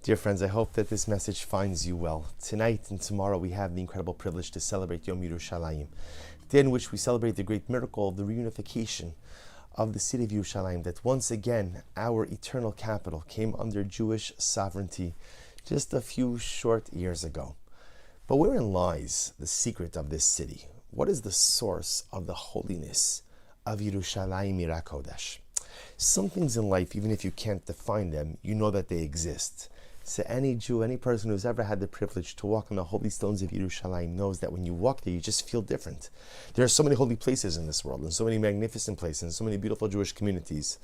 Dear friends, I hope that this message finds you well. Tonight and tomorrow we have the incredible privilege to celebrate Yom Yerushalayim, the day in which we celebrate the great miracle of the reunification of the city of Yerushalayim, that once again our eternal capital came under Jewish sovereignty just a few short years ago. But wherein lies the secret of this city? What is the source of the holiness of Yerushalayim Ira Kodesh? Some things in life, even if you can't define them, you know that they exist. So any Jew, any person who's ever had the privilege to walk on the holy stones of Yerushalayim knows that when you walk there, you just feel different. There are so many holy places in this world, and so many magnificent places, and so many beautiful Jewish communities.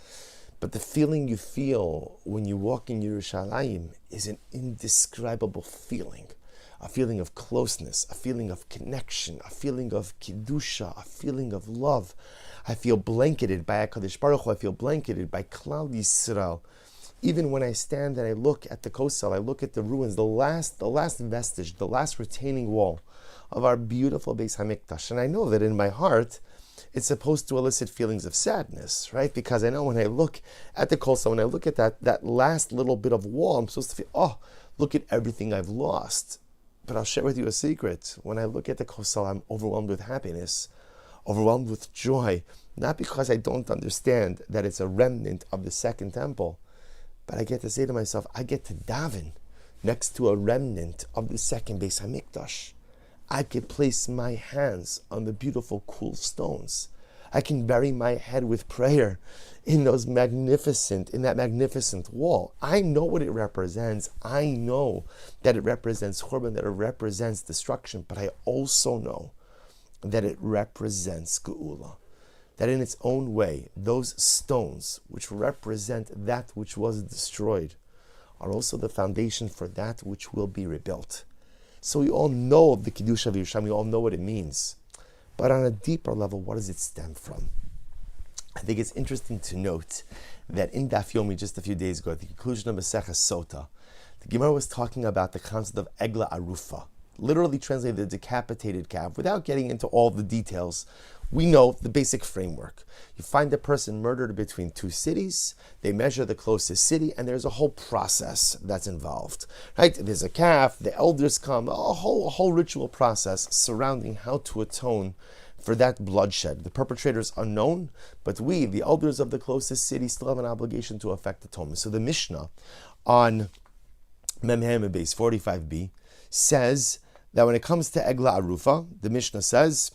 But the feeling you feel when you walk in Yerushalayim is an indescribable feeling. A feeling of closeness, a feeling of connection, a feeling of Kiddusha, a feeling of love. I feel blanketed by HaKadosh Baruch Hu, I feel blanketed by Klal Yisrael. Even when I stand and I look at the Kosel, I look at the ruins, the last vestige, the last retaining wall of our beautiful Beis HaMikdash. And I know that in my heart, it's supposed to elicit feelings of sadness, right? Because I know when I look at the Kosel, when I look at that last little bit of wall, I'm supposed to feel, oh, look at everything I've lost. But I'll share with you a secret. When I look at the Kosel, I'm overwhelmed with happiness, overwhelmed with joy, not because I don't understand that it's a remnant of the second temple, but I get to say to myself, I get to daven next to a remnant of the second Beis HaMikdash. I could place my hands on the beautiful, cool stones. I can bury my head with prayer in that magnificent wall. I know what it represents. I know that it represents Churban, that it represents destruction, but I also know that it represents Geula. That in its own way, those stones which represent that which was destroyed are also the foundation for that which will be rebuilt. So we all know of the Kiddush of Yerushalayim, we all know what it means. But on a deeper level, what does it stem from? I think it's interesting to note that in Daf Yomi just a few days ago, at the conclusion of Maseches Sota, the Gemara was talking about the concept of Egla Arufa, literally translated the decapitated calf. Without getting into all the details, we know the basic framework. You find a person murdered between two cities, they measure the closest city, and there's a whole process that's involved. Right? There's a calf, the elders come, a whole ritual process surrounding how to atone for that bloodshed. The perpetrator is unknown, but we, the elders of the closest city, still have an obligation to effect atonement. So the Mishnah on Memhem base 45b says that when it comes to Egla Arufa, the Mishnah says,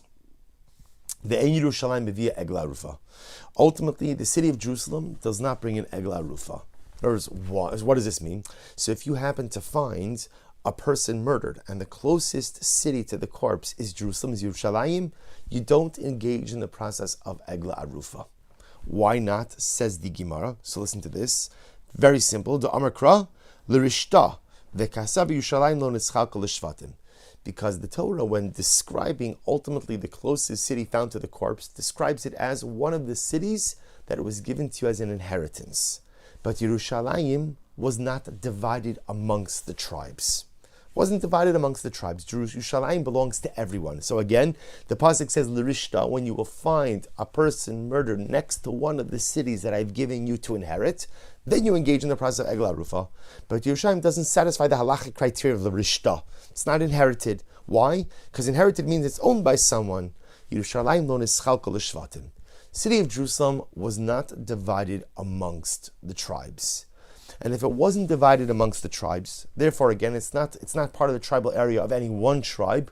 the Ein Yerushalayim Mevia Egla Arufa. Ultimately, the city of Jerusalem does not bring in Egla Arufa. In other words, what does this mean? So if you happen to find a person murdered and the closest city to the corpse is Jerusalem, is Yerushalayim, you don't engage in the process of Egla Arufa. Why not? Says the Gemara. So listen to this. Very simple. The Amar Kra, L'rishta, V'kasav Yerushalayim lo nischalka l'shvatim. Because the Torah, when describing ultimately the closest city found to the corpse, describes it as one of the cities that was given to you as an inheritance. But Yerushalayim was not divided amongst the tribes. Wasn't divided amongst the tribes. Yerushalayim belongs to everyone. So again, the pasuk says, L'rishta, when you will find a person murdered next to one of the cities that I've given you to inherit, then you engage in the process of Egla Arufa. But Yerushalayim doesn't satisfy the halachic criteria of the Rishta. It's not inherited. Why? Because inherited means it's owned by someone. Yerushalayim lo nischalka l'shvatim. City of Jerusalem was not divided amongst the tribes. And if it wasn't divided amongst the tribes, therefore again, it's not part of the tribal area of any one tribe,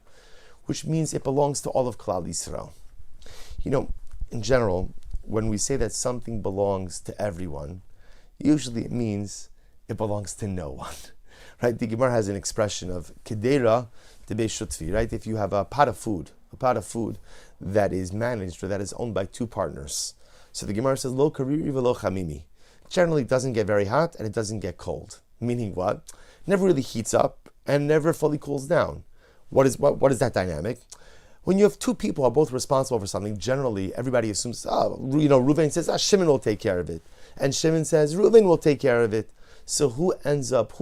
which means it belongs to all of Klal Yisrael. You know, in general, when we say that something belongs to everyone, usually it means it belongs to no one. Right? The Gemara has an expression of kedera tebe shutfi, right? If you have a pot of food that is managed or that is owned by two partners. So the Gemara says, lo kariri velo chamimi. Generally, it doesn't get very hot and it doesn't get cold. Meaning what? It never really heats up and never fully cools down. What is that dynamic? When you have two people who are both responsible for something, generally everybody assumes, Reuven says, Shimon will take care of it. And Shimon says, Reuven will take care of it. So who ends up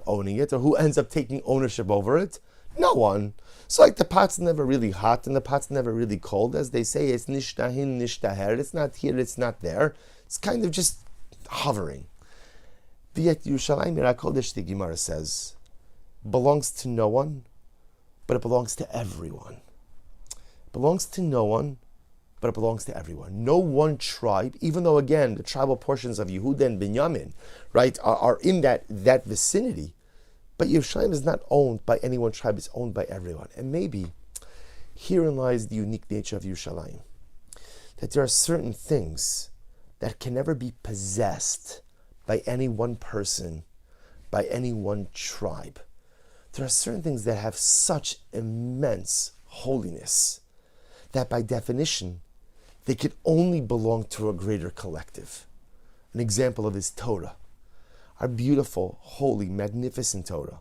owning it, or who ends up taking ownership over it? No one. So like the pot's never really hot and the pot's never really cold. As they say, it's nishtahin, nishtaher. It's not here, it's not there. It's kind of just hovering. Yet Yerushalayim Kodesh, the Gemara says, belongs to no one, but it belongs to everyone. It belongs to no one, but it belongs to everyone. No one tribe, even though again the tribal portions of Yehuda and Binyamin, right, are in that vicinity, but Yerushalayim is not owned by any one tribe, it's owned by everyone. And maybe herein lies the unique nature of Yerushalayim, that there are certain things that can never be possessed by any one person, by any one tribe. There are certain things that have such immense holiness that by definition, they can only belong to a greater collective. An example of this Torah, our beautiful, holy, magnificent Torah.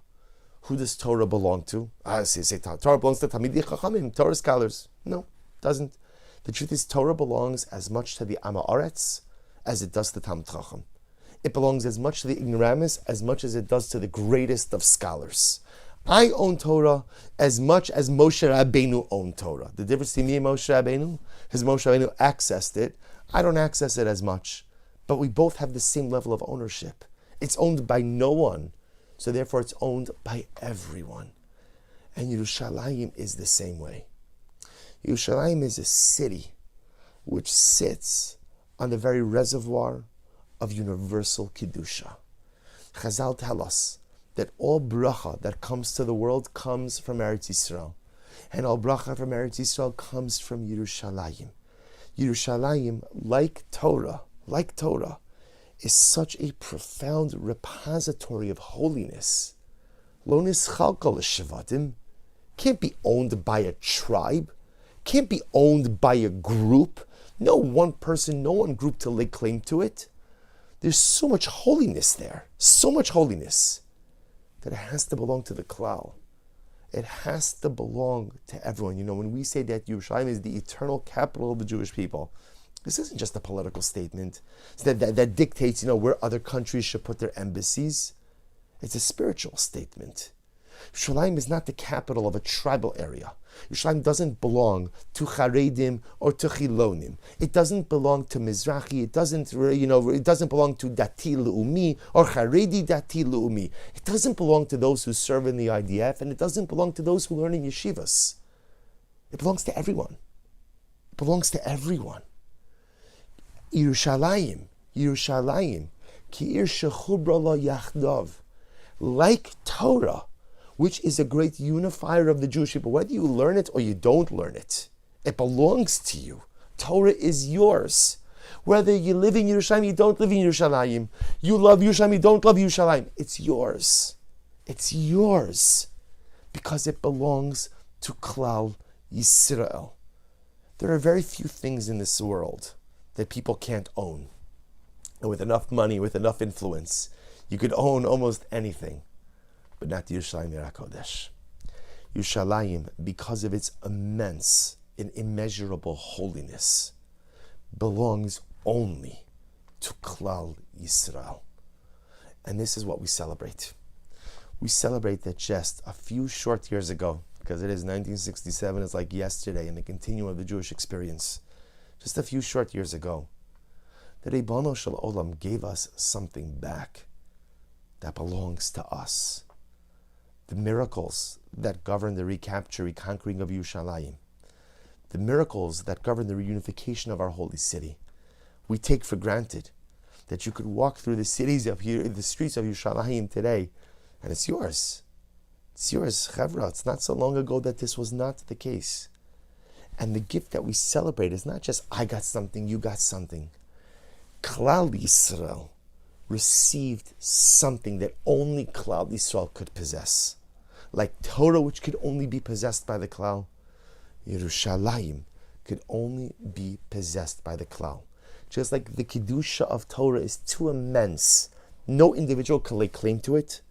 Who does Torah belong to? Torah belongs to Talmidei Chachamim, Torah scholars. No, it doesn't. The truth is, Torah belongs as much to the Am Haaretz as it does to Talmid Chacham. It belongs as much to the ignoramus as much as it does to the greatest of scholars. I own Torah as much as Moshe Rabbeinu owned Torah. The difference between me and Moshe Rabbeinu is Moshe Rabbeinu accessed it. I don't access it as much. But we both have the same level of ownership. It's owned by no one, so therefore it's owned by everyone. And Yerushalayim is the same way. Yerushalayim is a city which sits on the very reservoir of universal Kedusha. Chazal tell us that all bracha that comes to the world comes from Eretz Yisrael. And all bracha from Eretz Yisrael comes from Yerushalayim. Yerushalayim, like Torah, is such a profound repository of holiness. Lo nischalka l'shevatim, can't be owned by a tribe, can't be owned by a group. No one person, no one group to lay claim to it. There's so much holiness there, so much holiness, that it has to belong to the klal. It has to belong to everyone. You know, when we say that Yerushalayim is the eternal capital of the Jewish people, this isn't just a political statement that dictates, where other countries should put their embassies. It's a spiritual statement. Yerushalayim is not the capital of a tribal area. Yerushalayim doesn't belong to Charedim or to Chilonim. It doesn't belong to Mizrahi. It doesn't belong to Dati Leumi or Charedi Dati Leumi. It doesn't belong to those who serve in the IDF, and it doesn't belong to those who learn in yeshivas. It belongs to everyone. It belongs to everyone. Yerushalayim, ki ir shechubra la yachdav, like Torah, which is a great unifier of the Jewish people. Whether you learn it or you don't learn it, it belongs to you. Torah is yours. Whether you live in Yerushalayim, you don't live in Yerushalayim, you love Yerushalayim, you don't love Yerushalayim, it's yours. It's yours because it belongs to Klal Yisrael. There are very few things in this world that people can't own. And with enough money, with enough influence, you could own almost anything, but not Yerushalayim Kodesh. Yerushalayim, because of its immense and immeasurable holiness, belongs only to Klal Yisrael. And this is what we celebrate. We celebrate that just a few short years ago, because it is 1967, it's like yesterday in the continuum of the Jewish experience, just a few short years ago, that Ribono Shel Olam gave us something back that belongs to us. The miracles that govern the reconquering of Yerushalayim, the miracles that govern the reunification of our holy city. We take for granted that you could walk through the streets of Yerushalayim today, and it's yours. It's yours, Chevra. It's not so long ago that this was not the case. And the gift that we celebrate is not just, I got something, you got something. Klal Yisrael received something that only Klal Yisrael could possess. Like Torah, which could only be possessed by the Klal, Yerushalayim could only be possessed by the Klal. Just like the Kedusha of Torah is too immense, no individual can lay claim to it,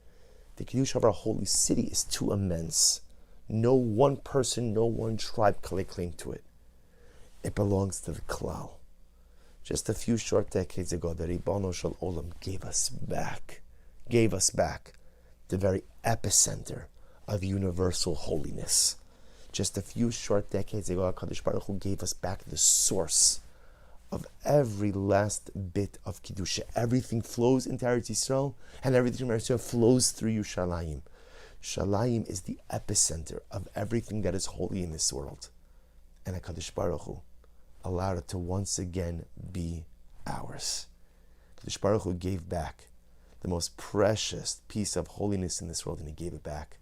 the Kedusha of our holy city is too immense. No one person, no one tribe can lay claim to it. It belongs to the Klal. Just a few short decades ago, the Ribono Shel Olam gave us back the very epicenter of universal holiness. Just a few short decades ago, HaKadosh Baruch Hu gave us back the source of every last bit of Kedusha. Everything flows into Eretz Yisrael, and everything from Eretz Yisrael flows through Yerushalayim. Yerushalayim is the epicenter of everything that is holy in this world. And HaKadosh Baruch Hu allowed it to once again be ours. HaKadosh Baruch Hu gave back the most precious piece of holiness in this world, and He gave it back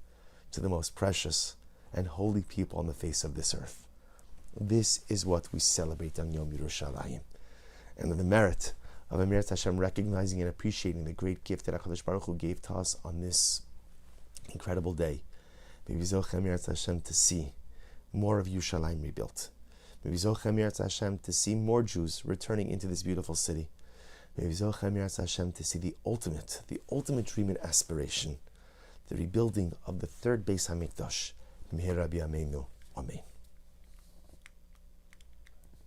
to the most precious and holy people on the face of this earth. This is what we celebrate on Yom Yerushalayim. And the merit of Emirat Hashem, recognizing and appreciating the great gift that HaKadosh Baruch Hu gave to us on this incredible day. May we zoch Emirat Hashem to see more of Yerushalayim rebuilt. May we zoch Emirat Hashem to see more Jews returning into this beautiful city. May we zoch Emirat Hashem to see the ultimate dream and aspiration, the rebuilding of the third Beis HaMikdash. Meher Rabbi Ameinu. Amen.